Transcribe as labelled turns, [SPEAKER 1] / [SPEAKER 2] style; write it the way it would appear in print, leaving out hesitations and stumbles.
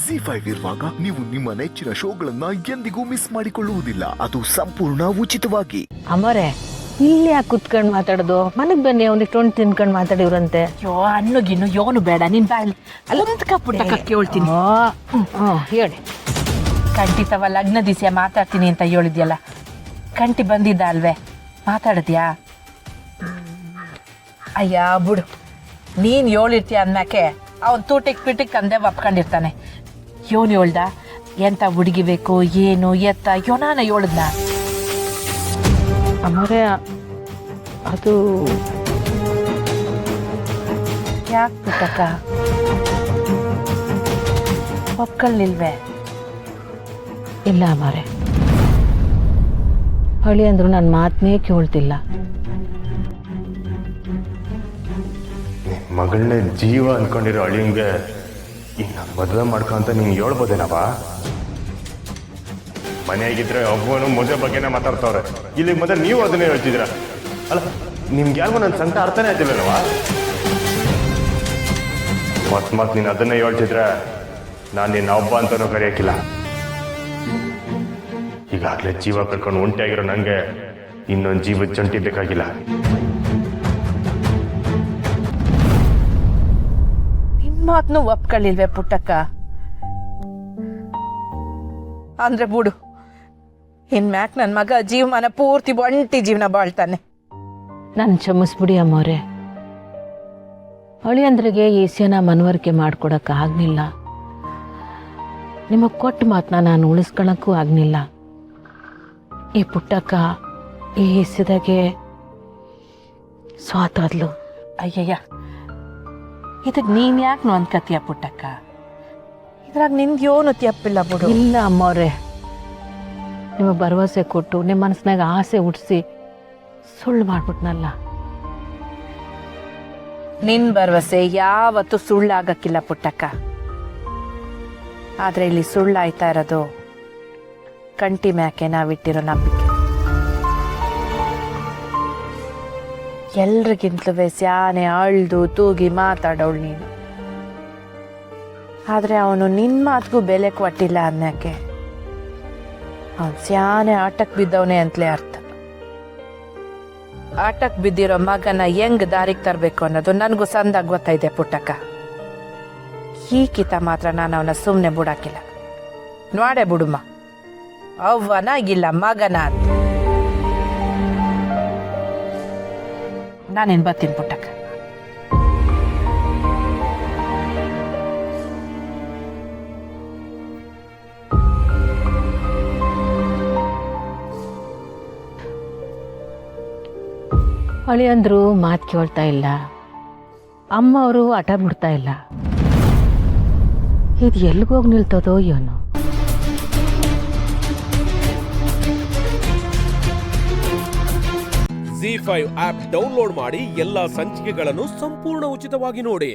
[SPEAKER 1] ಜಿ5 ಇರುವಾಗ ನೀವು ನಿಮ್ಮ ನೆಚ್ಚಿನ ಶೋಗಳನ್ನ ಎಂದಿಗೂ ಮಿಸ್ ಮಾಡಿಕೊಳ್ಳುವುದಿಲ್ಲ. ಅದು ಸಂಪೂರ್ಣ ಉಚಿತವಾಗಿ.
[SPEAKER 2] ಅಮರೇ, ಇಲ್ಲಿ ಯಾಕೆ ಕುತ್ಕೊಂಡು ಮಾತಾಡೋದು? ಮನೆಗೆ ಬನ್ನಿ, ಅವನಿಗೆ ಟೊಂಡು ತಿನ್ಕೊಂಡು ಮಾತಾಡಿವ್ರಂತೆ.
[SPEAKER 3] ಯೋ ಅನ್ನೋಗಿನ್ನು ಯೋನು ಬೇಡ, ನಿನ್ ಬಾಯಲ್ಲಿ ಅಲ್ಲೊಂದು ಪುಟ್ಟ ಕೇಳ್ತೀನಿ.
[SPEAKER 2] ಹೇಳಿ.
[SPEAKER 3] ಖಂಡಿತವ ಲಗ್ನ ದಿವಸ ಮಾತಾಡ್ತೀನಿ ಅಂತ ಹೇಳಿದ್ಯಲ್ಲ, ಕಂಟಿ ಬಂದಿದ್ದ ಅಲ್ವೇ, ಮಾತಾಡಿದ್ಯಾ? ಅಯ್ಯ ಬಿಡು, ನೀನು ಹೇಳಿರ್ತೀಯ ಅಂದ್ಮ್ಯಾಕೆ ಅವನು ತೂಟಿಗೆ ಪಿಟಿಕ್ ಅಂದೆ ಒಪ್ಕೊಂಡಿರ್ತಾನೆ. ಯೋನು ಹೇಳ್ದ ಎಂತ ಹುಡುಗಿ ಬೇಕು ಏನು ಎತ್ತ ಯೋನಾನ ಹೇಳಿದ್ನ.
[SPEAKER 2] ಅಮರೇ, ಅದು
[SPEAKER 3] ಯಾಕೆ ಪುಟ್ಟಕ್ಕ ಒಪ್ಕೊಳ್ಳಿಲ್ವೇ?
[SPEAKER 2] ಇಲ್ಲ ಅಮರೇ, ಹಳಿ ಅಂದ್ರು ನನ್ನ ಮಾತನ್ನೇ ಕೇಳ್ತಿಲ್ಲ.
[SPEAKER 4] ಮಗಳನ್ನೇ ಜೀವ ಅನ್ಕೊಂಡಿರೋ ಅಳಿಯಂಗೆ ಇನ್ನು ಮದುವೆ ಮಾಡ್ಕೊಂತ ನೀನು ಹೇಳ್ಬೋದೇನವ? ಮನೆಯಾಗಿದ್ರೆ ಒಬ್ಬನು ಮದುವೆ ಬಗ್ಗೆನೇ ಮಾತಾಡ್ತವ್ರೆ, ಇಲ್ಲಿ ಮೊದಲು ನೀವು ಅದನ್ನೇ ಹೇಳ್ತಿದ್ದೀರ. ಅಲ್ಲ, ನಿಮ್ಗೆ ಯಾರಿಗೂ ನನ್ನ ಸಂಕಟ ಅರ್ಥನೇ ಆಯ್ತಿಲ್ಲವ? ಮತ್ ನೀನು ಅದನ್ನೇ ಹೇಳ್ತಿದ್ರೆ ನಾನು ನಿನ್ನ ಒಬ್ಬ ಅಂತನೂ ಕರೆಯೋಕ್ಕಿಲ್ಲ. ಈಗಾಗಲೇ ಜೀವ ಕಳ್ಕೊಂಡು ಒಂಟಿಯಾಗಿರೋ ನನಗೆ ಇನ್ನೊಂದು ಜೀವದ ಜಂಟಿ ಬೇಕಾಗಿಲ್ಲ.
[SPEAKER 3] ಮಾತನ್ನು ಒಪ್ಕೊಳ್ಳಿಲ್ವೇ ಪುಟ್ಟಕ್ಕ? ಅಂದ್ರೆ ಬಿಡು, ಇನ್ಮ್ಯಾಕ್ ನನ್ನ ಮಗ ಜೀವಮಾನ ಪೂರ್ತಿ ಒಂಟಿ ಜೀವನ ಬಾಳ್ತಾನೆ.
[SPEAKER 2] ನನ್ನ ಕ್ಷಮಿಸ್ಬಿಡಿ ಅಮ್ಮವ್ರೆ. ಅಳಿಯಂದ್ರಿಗೆ ಈಸ್ಯನ ಮನವರಿಕೆ ಮಾಡ್ಕೊಡಕ್ಕೆ ಆಗ್ಲಿಲ್ಲ. ನಿಮಗೆ ಕೊಟ್ಟ ಮಾತನ್ನ ನಾನು ಉಳಿಸ್ಕೊಳಕ್ಕೂ ಆಗ್ಲಿಲ್ಲ. ಈ ಪುಟ್ಟಕ್ಕ ಈ ಈಸ್ಯದಾಗೆ ಸ್ವಾತಾದ್ಲು.
[SPEAKER 3] ಅಯ್ಯಯ್ಯ, ಇದಕ್ಕೆ ನೀನು ಯಾಕೆ ಅನ್ಕತೀಯ ಪುಟ್ಟಕ್ಕ? ಇದ್ರಾಗ ನಿಂದು ಏನು ತಪ್ಪಿಲ್ಲ ಬಿಡು.
[SPEAKER 2] ಇಲ್ಲ ಅಮ್ಮವ್ರೆ, ನಿಮಗೆ ಭರವಸೆ ಕೊಟ್ಟು ನಿಮ್ಮ ಮನಸ್ಸಿನಾಗ ಆಸೆ ಹುಟ್ಟಿಸಿ ಸುಳ್ಳು ಮಾಡ್ಬಿಟ್ನಲ್ಲ.
[SPEAKER 3] ನಿನ್ ಭರವಸೆ ಯಾವತ್ತೂ ಸುಳ್ಳಾಗಕ್ಕಿಲ್ಲ ಪುಟ್ಟಕ್ಕ. ಆದ್ರೆ ಇಲ್ಲಿ ಸುಳ್ಳಾಯ್ತಾ ಇರೋದು ಕಂಟಿ ಮ್ಯಾಕೆ ನಾವಿಟ್ಟಿರೋ ನಂಬಿಕೆ. ಎಲ್ರಿಗಿಂತಲೂ ಸ್ಯಾನೆ ಅಳ್ದು ತೂಗಿ ಮಾತಾಡೋಳು ನೀನು. ಆದ್ರೆ ಅವನು ನಿನ್ನ ಮಾತಿಗೂ ಬೆಲೆ ಕೊಟ್ಟಿಲ್ಲ ಅನ್ನಕ್ಕೆ ಅವನು ಸ್ಯಾನೆ ಆಟಕ್ಕೆ ಬಿದ್ದವನೇ ಅಂತಲೇ ಅರ್ಥ. ಆಟಕ್ಕೆ ಬಿದ್ದಿರೋ ಮಗನ ಹೆಂಗ್ ದಾರಿಗೆ ತರಬೇಕು ಅನ್ನೋದು ನನಗೂ ಸಂದಾಗ ಗೊತ್ತೈತೆ ಪುಟ್ಟಕ್ಕ. ಈ ಕಿತ ಮಾತ್ರ ನಾನು ಅವನ ಸುಮ್ಮನೆ ಬಿಡಾಕಿಲ್ಲ. ನೋಡೆ ಬಿಡುಮ್ಮ, ಅವ್ವನಾಗಿಲ್ಲ ಮಗನ ಅಂತ. ನಾನೇನು ಬರ್ತೀನಿ ಪುಟ್ಟಕ್ಕ.
[SPEAKER 2] ಅಳಿಯಂದ್ರು ಮಾತು ಕೇಳ್ತಾ ಇಲ್ಲ, ಅಮ್ಮ ಅವರು ಹಠ ಬಿಡ್ತಾ ಇಲ್ಲ. ಇದು ಎಲ್ಲಿಗೋಗಿ ನಿಲ್ತದೋ ಏನೋ.
[SPEAKER 5] ಜಿ5 ಆಪ್ ಡೌನ್ಲೋಡ್ ಮಾಡಿ ಎಲ್ಲಾ ಸಂಚಿಕೆಗಳನ್ನು ಸಂಪೂರ್ಣ ಉಚಿತವಾಗಿ ನೋಡಿ.